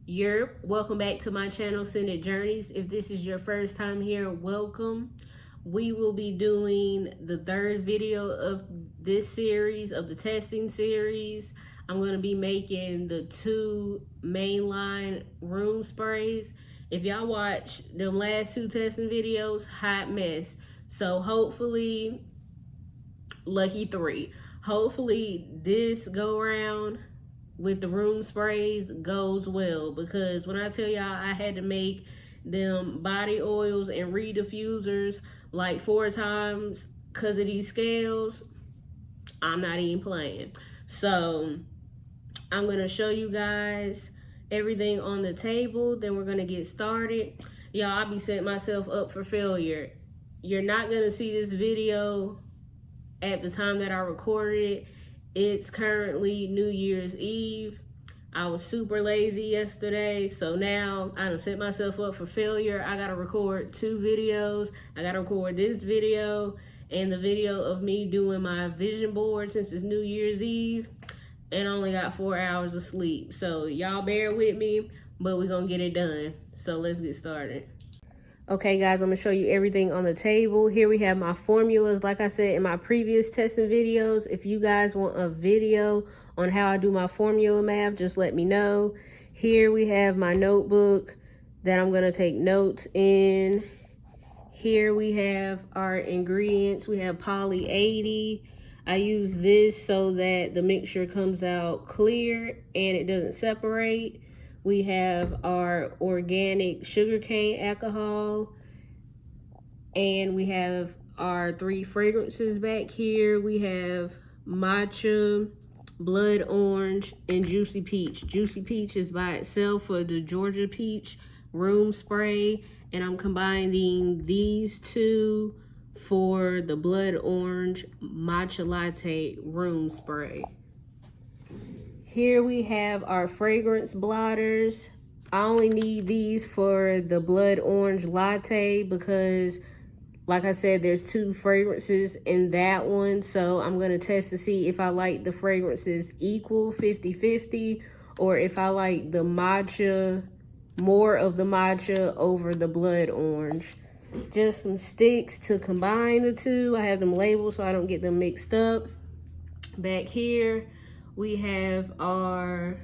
Welcome back to my channel, Scented Journeys. If this is your first time here, welcome. We will be doing the third video of this series, of the testing series. I'm going to be making the 2 mainline room sprays. If y'all watch them last 2 testing videos, hot mess. So hopefully, lucky 3. Hopefully this go around with the room sprays goes well, because when I tell y'all I had to make them body oils and re-diffusers like 4 times because of these scales, I'm not even playing. So I'm going to show you guys everything on the table, then we're going to get started. Y'all, I be setting myself up for failure. You're not going to see this video at the time that I recorded it. It's currently New Year's Eve. I was super lazy yesterday, so now I done set myself up for failure. I gotta record 2 videos. I gotta record this video and the video of me doing my vision board since it's New Year's Eve, and I only got 4 hours of sleep. So y'all bear with me, but we're gonna get it done. So let's get started. Okay guys, I'm gonna show you everything on the table. Here we have my formulas. Like I said in my previous testing videos, if you guys want a video on how I do my formula math, just let me know. Here we have my notebook that I'm gonna take notes in. Here we have our ingredients. We have poly 80. I use this so that the mixture comes out clear and it doesn't separate. We have our organic sugarcane alcohol, and we have our 3 fragrances back here. We have Matcha, Blood Orange, and Juicy Peach. Juicy Peach is by itself for the Georgia Peach room spray, and I'm combining these 2 for the Blood Orange Matcha Latte room spray. Here we have our fragrance blotters. I only need these for the Blood Orange Latte because, like I said, there's 2 fragrances in that one. So I'm going to test to see if I like the fragrances equal, 50-50, or if I like the matcha, more of the matcha over the Blood Orange. Just some sticks to combine the 2. I have them labeled so I don't get them mixed up. Back here, we have our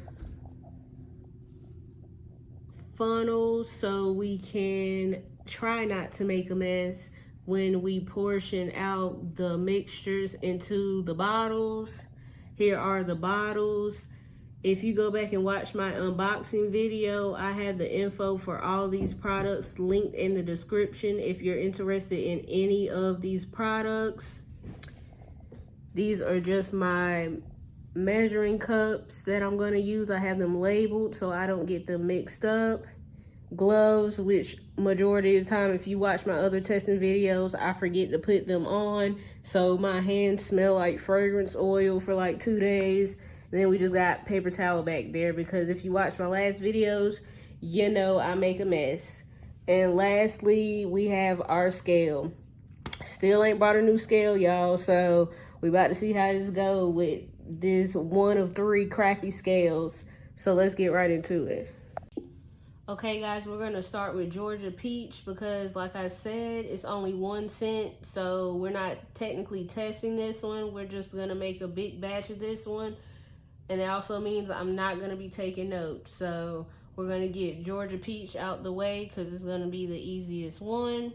funnels so we can try not to make a mess when we portion out the mixtures into the bottles. Here are the bottles. If you go back and watch my unboxing video, I have the info for all these products linked in the description if you're interested in any of these products. These are just my measuring cups that I'm going to use. I have them labeled so I don't get them mixed up. Gloves, which majority of the time, if you watch my other testing videos, I forget to put them on, so my hands smell like fragrance oil for like 2 days. And then we just got paper towel back there because if you watch my last videos, you know I make a mess. And lastly, we have our scale. Still ain't brought a new scale, y'all, so we about to see how this go with this 1 of 3 crappy scales. So let's get right into it. Okay guys, we're gonna start with Georgia Peach because, like I said, it's only 1 cent, so we're not technically testing this one. We're just gonna make a big batch of this one, and it also means I'm not gonna be taking notes. So we're gonna get Georgia Peach out the way because it's gonna be the easiest one.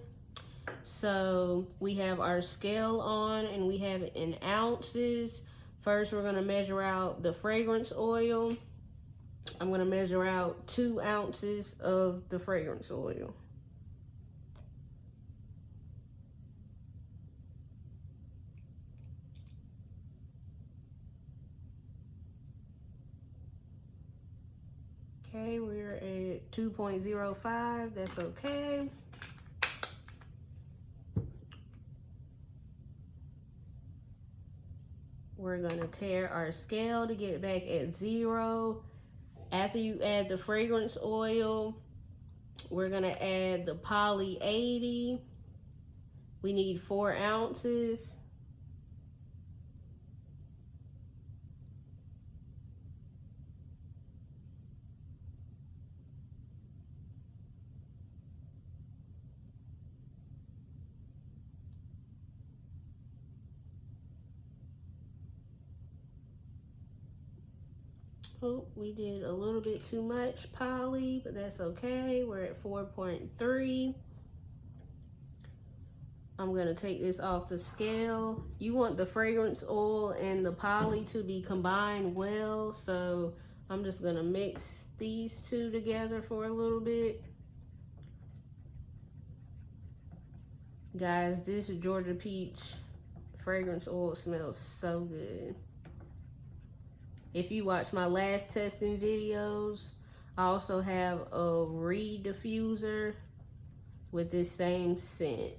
So we have our scale on and we have it in ounces. First, we're gonna measure out the fragrance oil. I'm gonna measure out 2 ounces of the fragrance oil. Okay, we're at 2.05, that's okay. We're gonna tear our scale to get it back at 0. After you add the fragrance oil, we're gonna add the poly 80. We need 4 ounces. Oh, we did a little bit too much poly, but that's okay. We're at 4.3. I'm gonna take this off the scale. You want the fragrance oil and the poly to be combined well, so I'm just gonna mix these two together for a little bit. Guys, this Georgia Peach fragrance oil smells so good. If you watch my last testing videos, I also have a reed diffuser with this same scent.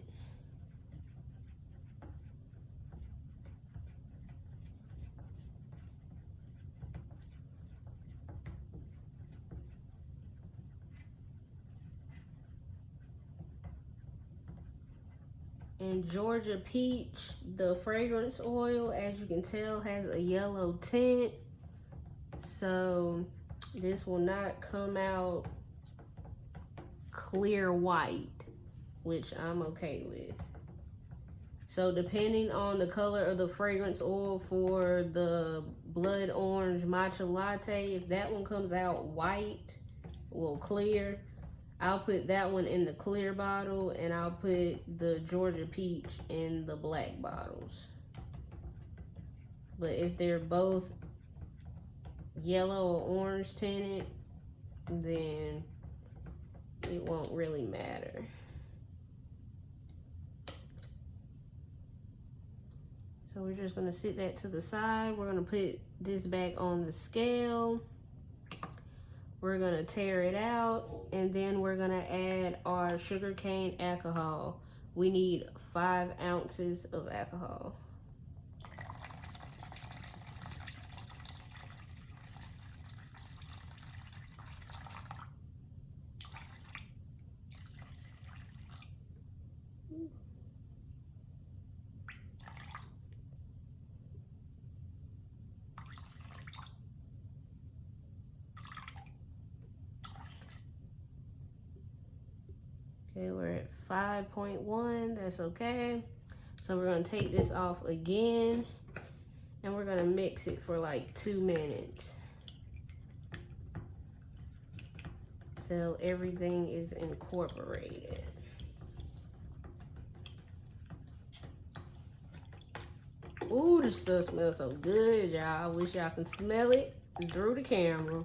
And Georgia Peach, the fragrance oil, as you can tell, has a yellow tint. So this will not come out clear white, which I'm okay with. So depending on the color of the fragrance oil for the blood orange matcha latte, if that one comes out white, well, clear, I'll put that one in the clear bottle, and I'll put the Georgia Peach in the black bottles. But if they're both yellow or orange tinted, then it won't really matter. So we're just gonna sit that to the side. We're gonna put this back on the scale. We're gonna tear it out, and then we're gonna add our sugarcane alcohol. We need 5 ounces of alcohol. Okay, we're at 5.1, that's okay. So we're gonna take this off again, and we're gonna mix it for like 2 minutes till everything is incorporated. Ooh, this stuff smells so good, y'all. I wish y'all can smell it through the camera.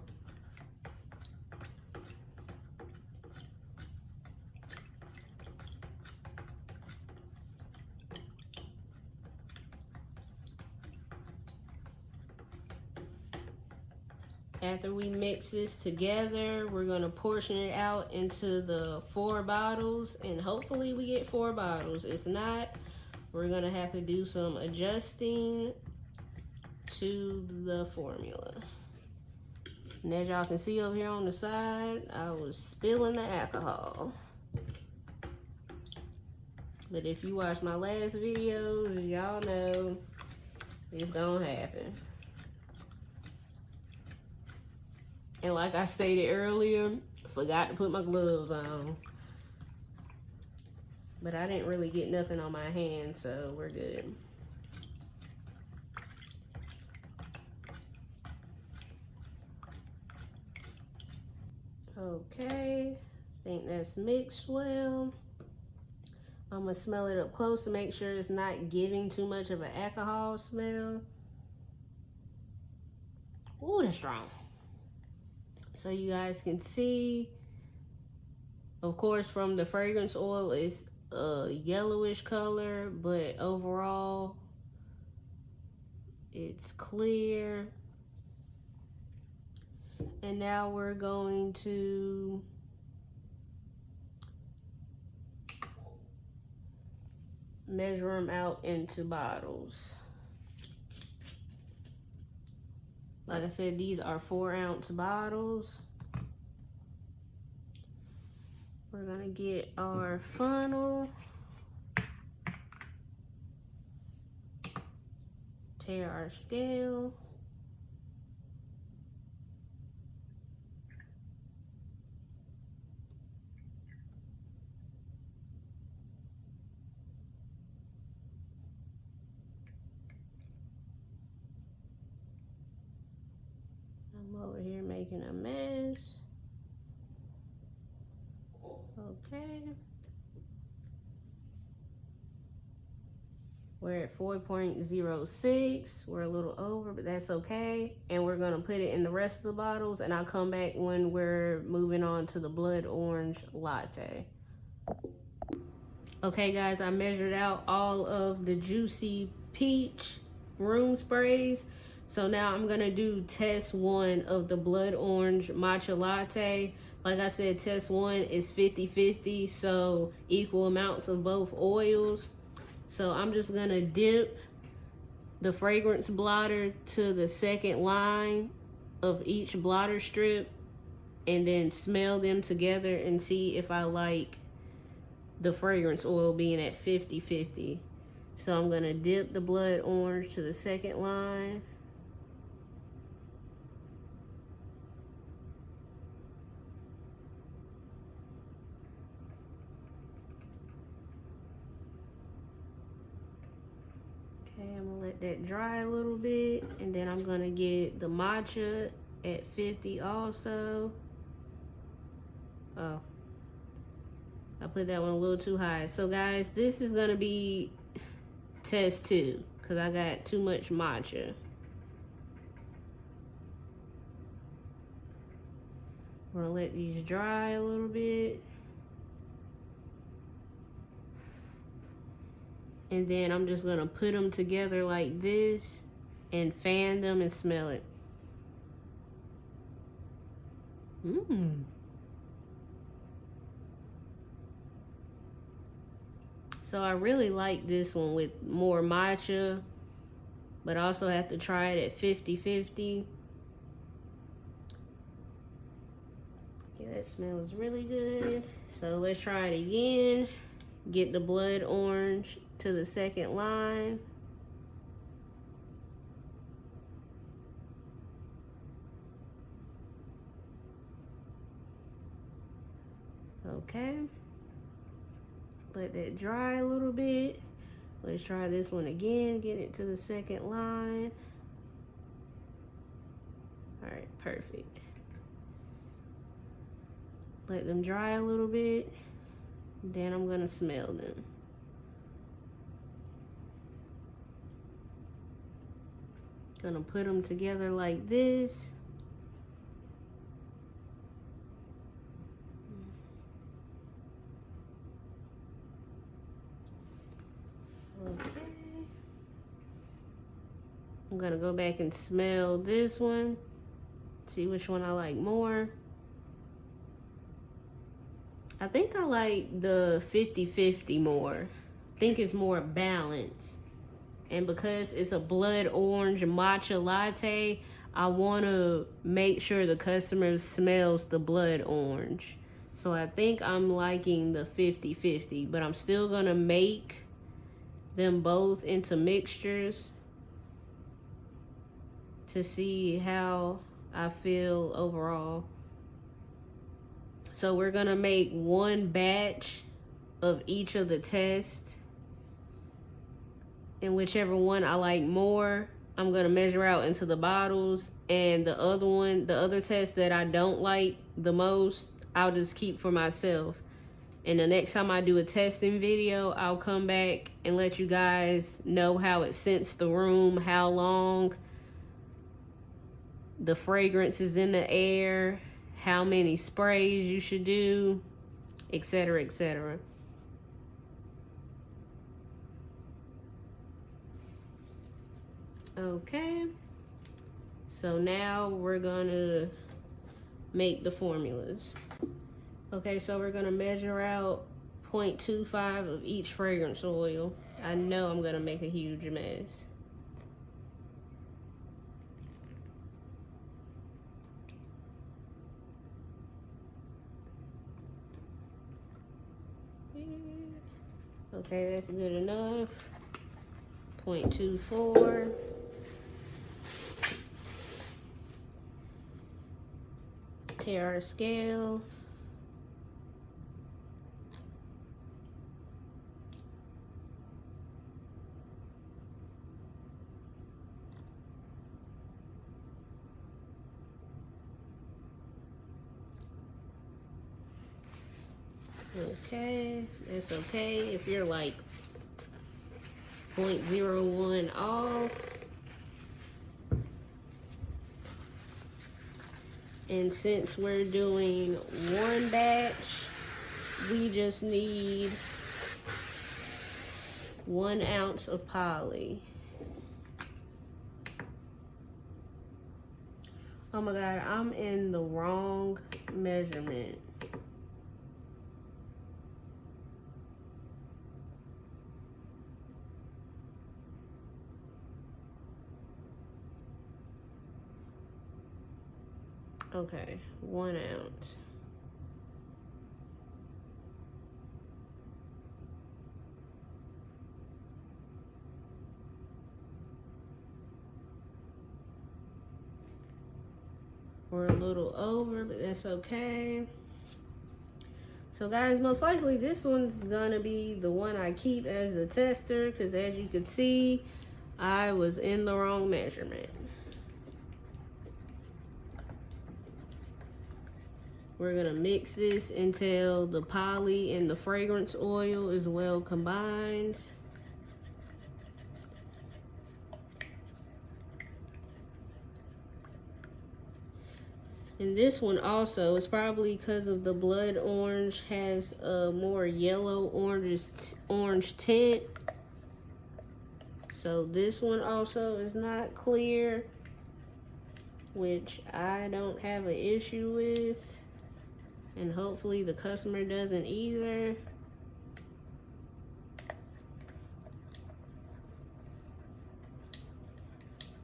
After we mix this together, we're gonna portion it out into the 4 bottles, and hopefully we get 4 bottles. If not, we're gonna have to do some adjusting to the formula. And as y'all can see over here on the side, I was spilling the alcohol. But if you watch my last videos, y'all know it's gonna happen. And like I stated earlier, forgot to put my gloves on. But I didn't really get nothing on my hand, so we're good. Okay, I think that's mixed well. I'm gonna smell it up close to make sure it's not giving too much of an alcohol smell. Ooh, that's strong. So you guys can see, of course, from the fragrance oil, it's a yellowish color, but overall, it's clear. And now we're going to measure them out into bottles. Like I said, these are 4-ounce bottles. We're gonna get our funnel, tear our scale. I'm over here making a mess. Okay. We're at 4.06. We're a little over, but that's okay. And we're gonna put it in the rest of the bottles, and I'll come back when we're moving on to the blood orange latte. Okay guys, I measured out all of the juicy peach room sprays. So now I'm gonna do test 1 of the blood orange matcha latte. Like I said, test 1 is 50-50, so equal amounts of both oils. So I'm just gonna dip the fragrance blotter to the second line of each blotter strip and then smell them together and see if I like the fragrance oil being at 50-50. So I'm gonna dip the blood orange to the second line. Okay, I'm gonna let that dry a little bit, and then I'm gonna get the matcha at 50 also. Oh, I put that one a little too high. So guys, this is gonna be test 2 because I got too much matcha. We're gonna let these dry a little bit. And then I'm just gonna put them together like this and fan them and smell it. So I really like this one with more matcha, but I also have to try it at 50-50. Okay, that smells really good. So let's try it again. Get the blood orange to the second line. Okay. Let that dry a little bit. Let's try this one again. Get it to the second line. All right, perfect. Let them dry a little bit. Then I'm gonna smell them. Gonna put them together like this. Okay. I'm gonna go back and smell this one. See which one I like more. I think I like the 50-50 more. I think it's more balanced. And because it's a blood orange matcha latte, I want to make sure the customer smells the blood orange. So I think I'm liking the 50-50, but I'm still going to make them both into mixtures to see how I feel overall. So we're going to make one batch of each of the tests. And whichever one I like more, I'm going to measure out into the bottles. And the other one, the other test that I don't like the most, I'll just keep for myself. And the next time I do a testing video, I'll come back and let you guys know how it scents the room, how long the fragrance is in the air, how many sprays you should do, etc., etc. Okay, so now we're gonna make the formulas. Okay, so we're gonna measure out 0.25 of each fragrance oil. I know I'm gonna make a huge mess. Okay, that's good enough. 0.24. Tear our scale. Okay, that's okay. If you're like 0.01 off. And since we're doing one batch, we just need 1 ounce of poly. Oh my God, I'm in the wrong measurement. Okay, 1 ounce. We're a little over, but that's okay. So guys, most likely this one's gonna be the one I keep as the tester, because as you can see, I was in the wrong measurement. We're gonna mix this until the poly and the fragrance oil is well combined. And this one also, is probably because of the blood orange, has a more yellow orange tint. So this one also is not clear, which I don't have an issue with. And hopefully the customer doesn't either.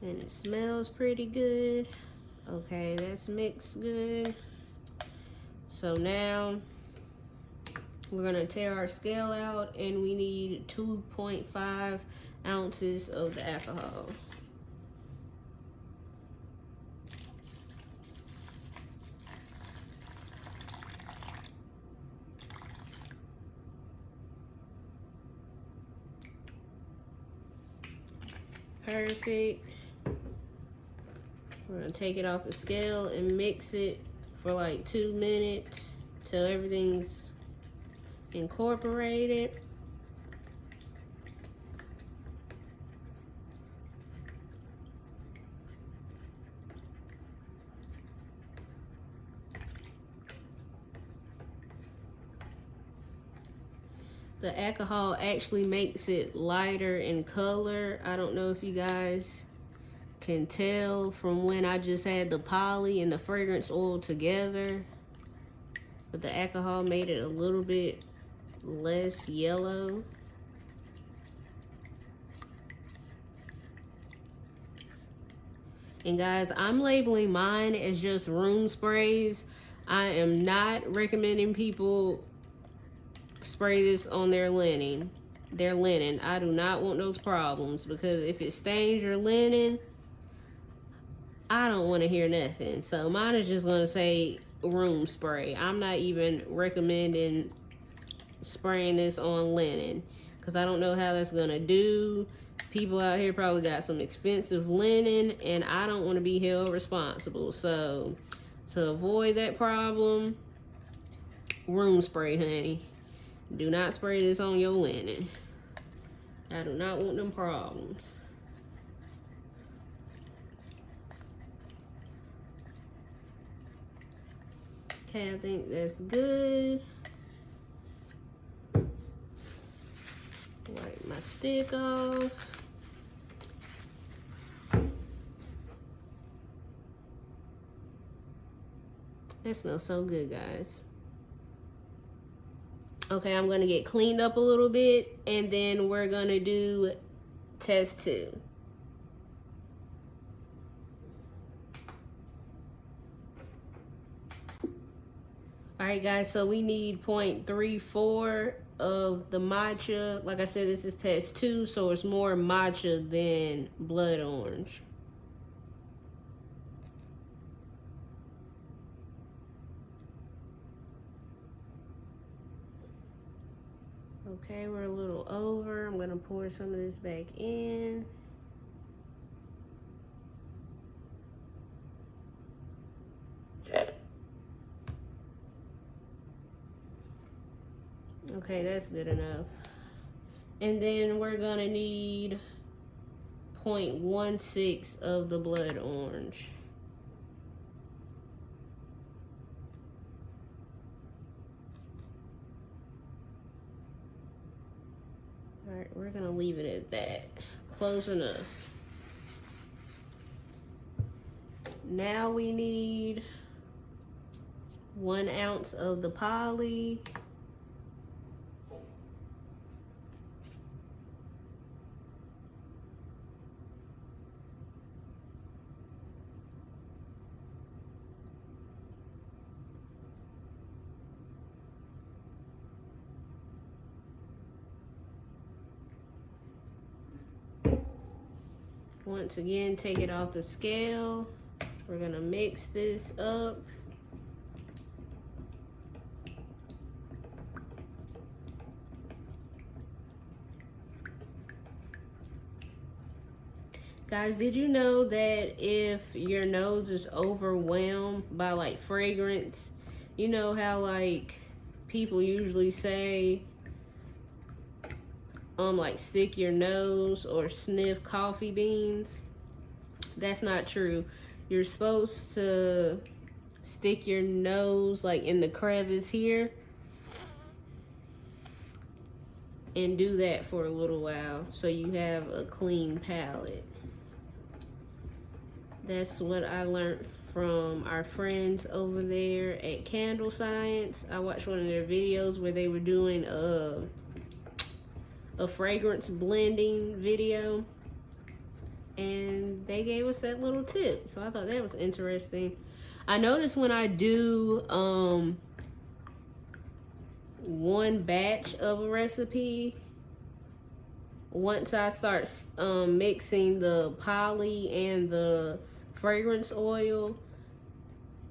And it smells pretty good. Okay, that's mixed good. So now we're gonna tear our scale out, and we need 2.5 ounces of the alcohol. Perfect. We're gonna take it off the scale and mix it for like 2 minutes till everything's incorporated. The alcohol actually makes it lighter in color. I don't know if you guys can tell from when I just had the poly and the fragrance oil together, but the alcohol made it a little bit less yellow. And guys, I'm labeling mine as just room sprays. I am not recommending people spray this on their linen. I do not want those problems, because if it stains your linen, I don't want to hear nothing. So mine is just going to say room spray. I'm not even recommending spraying this on linen, because I don't know how that's going to do. People out here probably got some expensive linen, and I don't want to be held responsible. So to avoid that problem, room spray, honey. Do not spray this on your linen. I do not want them problems. Okay, I think that's good. Wipe my stick off. That smells so good, guys. Okay, I'm gonna get cleaned up a little bit, and then we're gonna do test 2. All right, guys, so we need 0.34 of the matcha. Like I said, this is test 2, so it's more matcha than blood orange. Okay, we're a little over. I'm gonna pour some of this back in. Okay, that's good enough. And then we're gonna need 0.16 of the blood orange. All right, we're gonna leave it at that. Close enough. Now we need 1 ounce of the poly. Once again, take it off the scale. We're gonna mix this up. Guys, did you know that if your nose is overwhelmed by like fragrance, you know how like people usually say, like stick your nose or sniff coffee beans? That's not true. You're supposed to stick your nose like in the crevice here and do that for a little while so you have a clean palette. That's what I learned from our friends over there at Candle Science. I watched one of their videos where they were doing a fragrance blending video, and they gave us that little tip. So I thought that was interesting. I noticed when I do one batch of a recipe, once I start mixing the poly and the fragrance oil,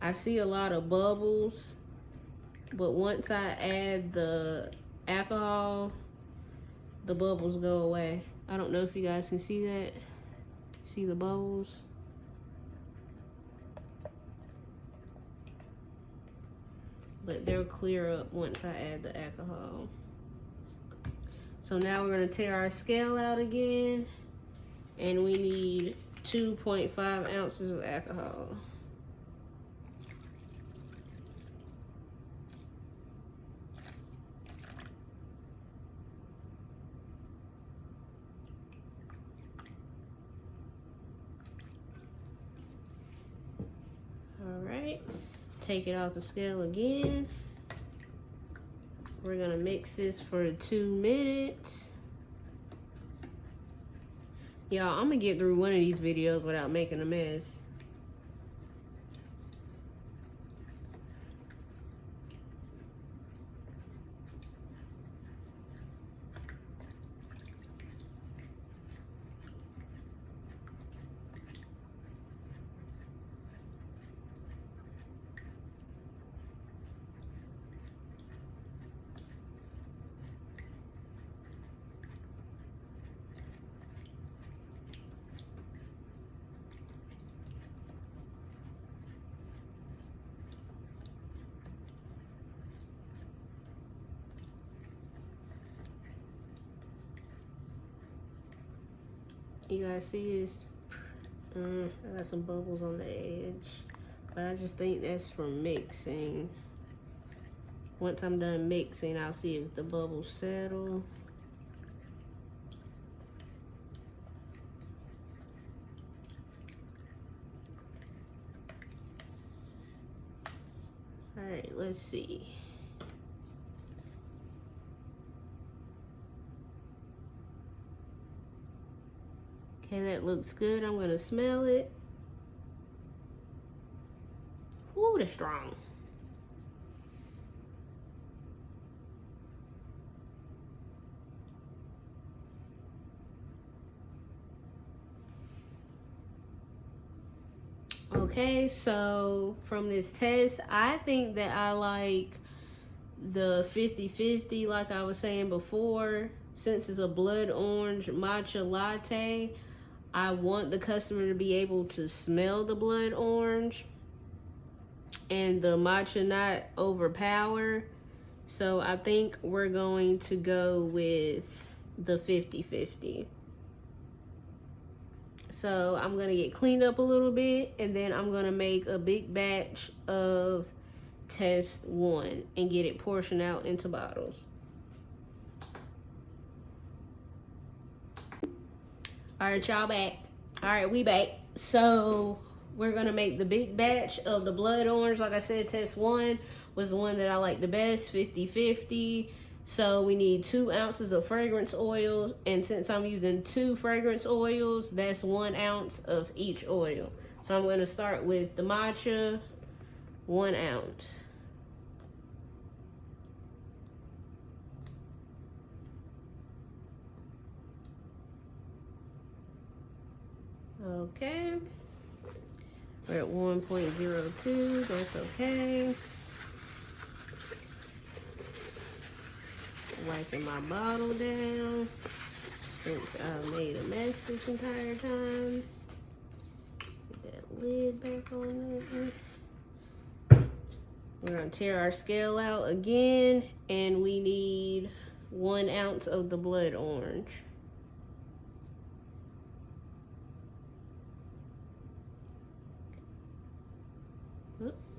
I see a lot of bubbles, but once I add the alcohol, the bubbles go away. I don't know if you guys can see that. See the bubbles? But they'll clear up once I add the alcohol. So now we're gonna tear our scale out again, and we need 2.5 ounces of alcohol. All right, take it off the scale again. We're gonna mix this for 2 minutes. Y'all, I'm gonna get through one of these videos without making a mess. You guys see this? I got some bubbles on the edge, but I just think that's from mixing. Once I'm done mixing, I'll see if the bubbles settle. All right, let's see. Okay, that looks good. I'm gonna smell it. Ooh, that's strong. Okay, so from this test, I think that I like the 50-50, like I was saying before. Since it's a blood orange matcha latte, I want the customer to be able to smell the blood orange and the matcha not overpower. So I think we're going to go with the 50-50. So I'm gonna get cleaned up a little bit, and then I'm gonna make a big batch of test 1 and get it portioned out into bottles. All right, y'all back. All right, we back. So we're gonna make the big batch of the blood orange. Like I said, test 1 was the one that I like the best, 50-50. So we need 2 ounces of fragrance oils, and since I'm using 2 fragrance oils, that's 1 ounce of each oil. So I'm gonna start with the matcha, 1 ounce. Okay, we're at 1.02, that's okay. Wiping my bottle down since I made a mess this entire time. Get that lid back on there. We're gonna tear our scale out again, and we need 1 ounce of the blood orange.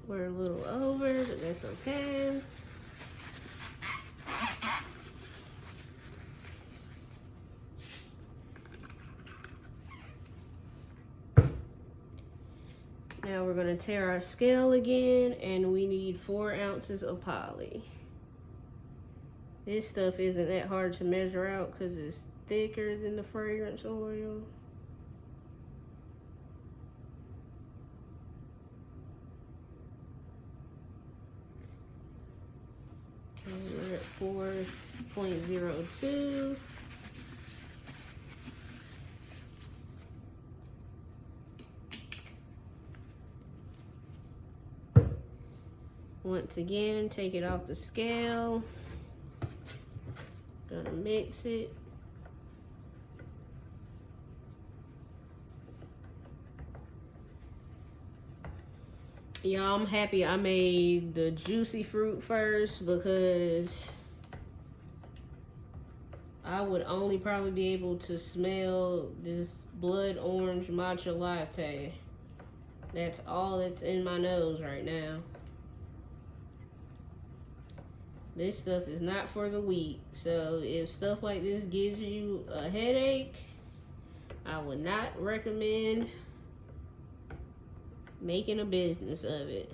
We're a little over, but that's okay. Now we're gonna tear our scale again, and we need 4 ounces of poly. This stuff isn't that hard to measure out because it's thicker than the fragrance oil. Okay, we're at 4.02. Once again, take it off the scale. Gonna mix it. Y'all, I'm happy I made the juicy fruit first because I would only probably be able to smell this blood orange matcha latte. That's all that's in my nose right now. This stuff is not for the weak. So if stuff like this gives you a headache, I would not recommend making a business of it.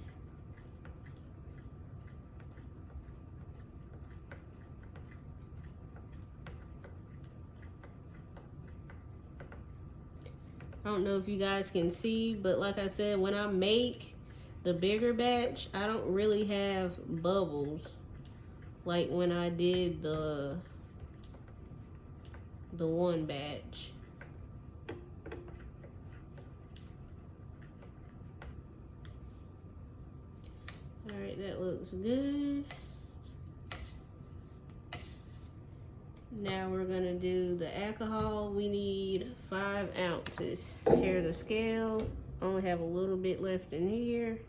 I don't know if you guys can see, but like I said, when I make the bigger batch, I don't really have bubbles like when I did the one batch. All right, that looks good. Now we're gonna do the alcohol. We need 5 ounces. Tear the scale. Only have a little bit left in here.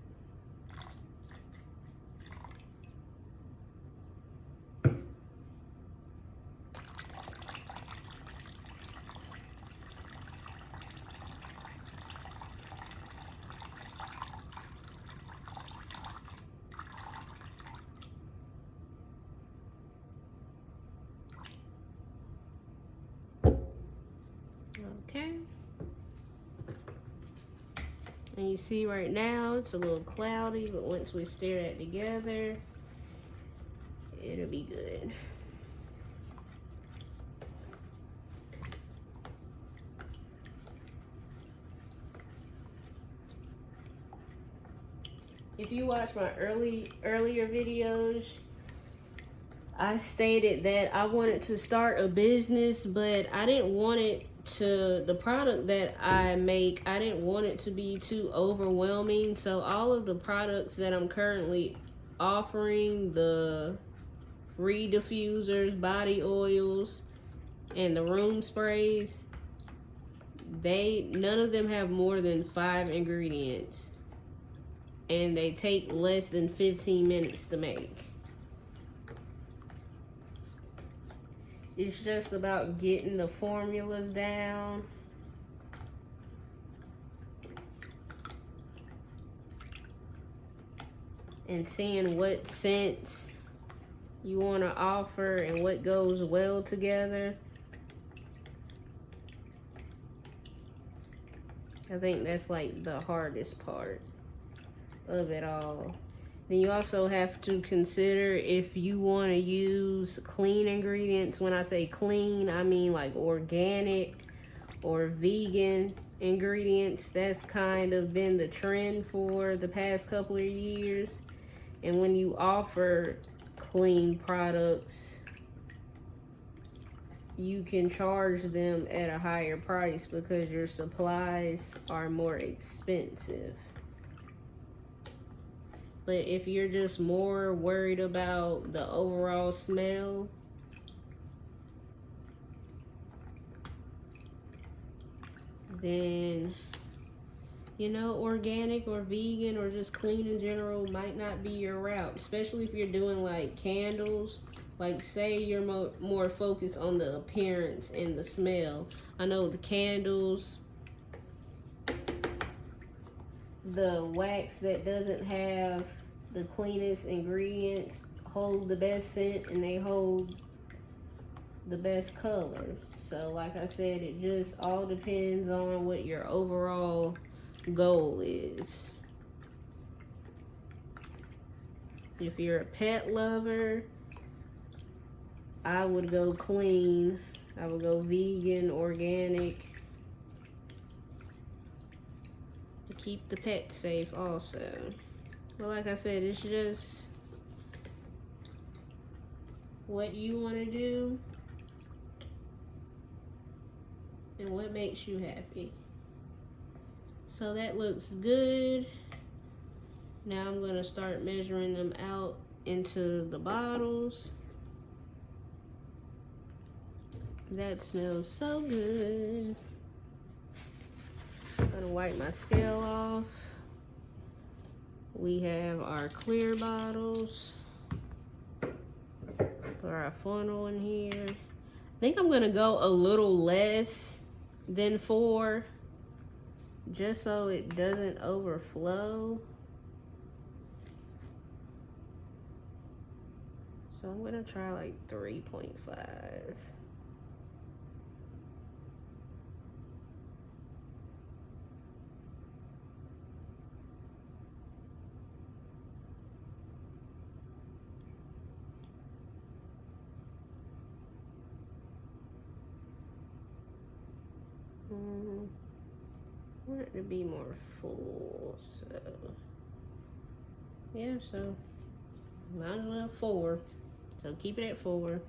Okay. And you see right now it's a little cloudy, but once we stir that together, it'll be good. If you watch my earlier videos, I stated that I wanted to start a business, but I didn't want it to, the product that I make, I didn't want it to be too overwhelming. So all of the products that I'm currently offering, the reed diffusers, body oils, and the room sprays, none of them have more than 5 ingredients, and they take less than 15 minutes to make. It's just about getting the formulas down. And seeing what scents you want to offer and what goes well together. I think that's like the hardest part of it all. Then you also have to consider if you want to use clean ingredients. When I say clean, I mean like organic or vegan ingredients. That's kind of been the trend for the past couple of years. And when you offer clean products, you can charge them at a higher price because your supplies are more expensive. But if you're just more worried about the overall smell, then, you know, organic or vegan or just clean in general might not be your route, especially if you're doing like candles. Like say you're more focused on the appearance and the smell. I know the candles, the wax that doesn't have the cleanest ingredients hold the best scent and they hold the best color. So like I said, it just all depends on what your overall goal is. If you're a pet lover, I would go clean. I would go vegan, organic. To keep the pet safe also. But like I said, it's just what you want to do and what makes you happy. So that looks good. Now I'm going to start measuring them out into the bottles. That smells so good. I'm gonna wipe my scale off. We have our clear bottles. Put our funnel in here. I think I'm gonna go a little less than 4, just so it doesn't overflow. So I'm gonna try like 3.5. I want it to be more full, so yeah, so might as well 4. So keep it at 4.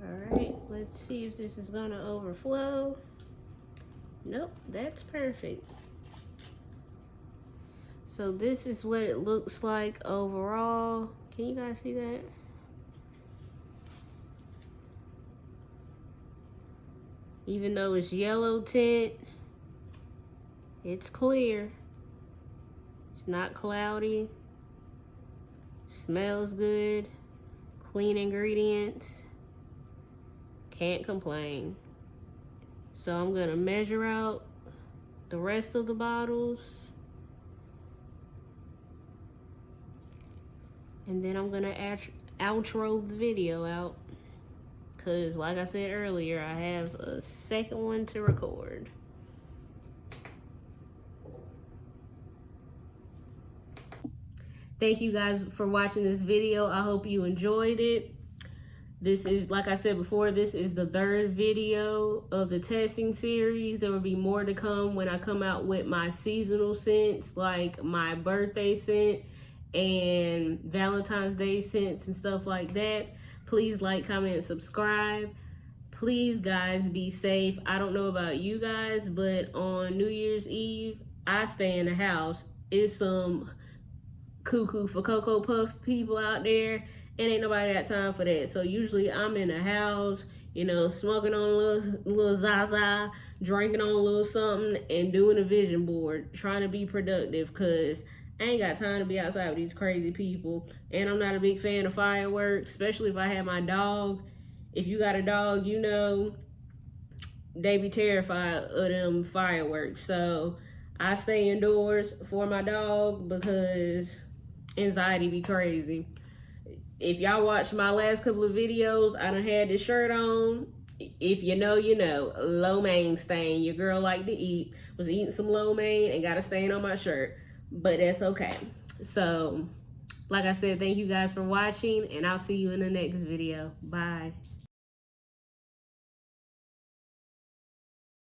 Alright, let's see if this is gonna overflow. Nope, that's perfect. So this is what it looks like overall. Can you guys see that? Even though it's yellow tint, it's clear. It's not cloudy. Smells good. Clean ingredients. Can't complain. So I'm gonna measure out the rest of the bottles. And then I'm gonna outro the video out. Because like I said earlier, I have a second one to record. Thank you guys for watching this video. I hope you enjoyed it. This is, like I said before, this is the 3rd video of the testing series. There will be more to come when I come out with my seasonal scents, like my birthday scent and Valentine's Day scents and stuff like that. Please like, comment, and subscribe. Please, guys, be safe. I don't know about you guys, but on New Year's Eve, I stay in the house. It's some cuckoo for Cocoa Puff people out there, and ain't nobody got time for that. So usually I'm in the house, you know, smoking on a little Zaza, drinking on a little something, and doing a vision board, trying to be productive, because I ain't got time to be outside with these crazy people. And I'm not a big fan of fireworks, especially if I have my dog. If you got a dog, you know they be terrified of them fireworks. So I stay indoors for my dog because anxiety be crazy. If y'all watch my last couple of videos, I done had this shirt on. If you know, you know. Lo mein stain. Your girl like to eat. Was eating some lo mein and got a stain on my shirt. But that's okay. So, like I said, thank you guys for watching, and I'll see you in the next video. Bye.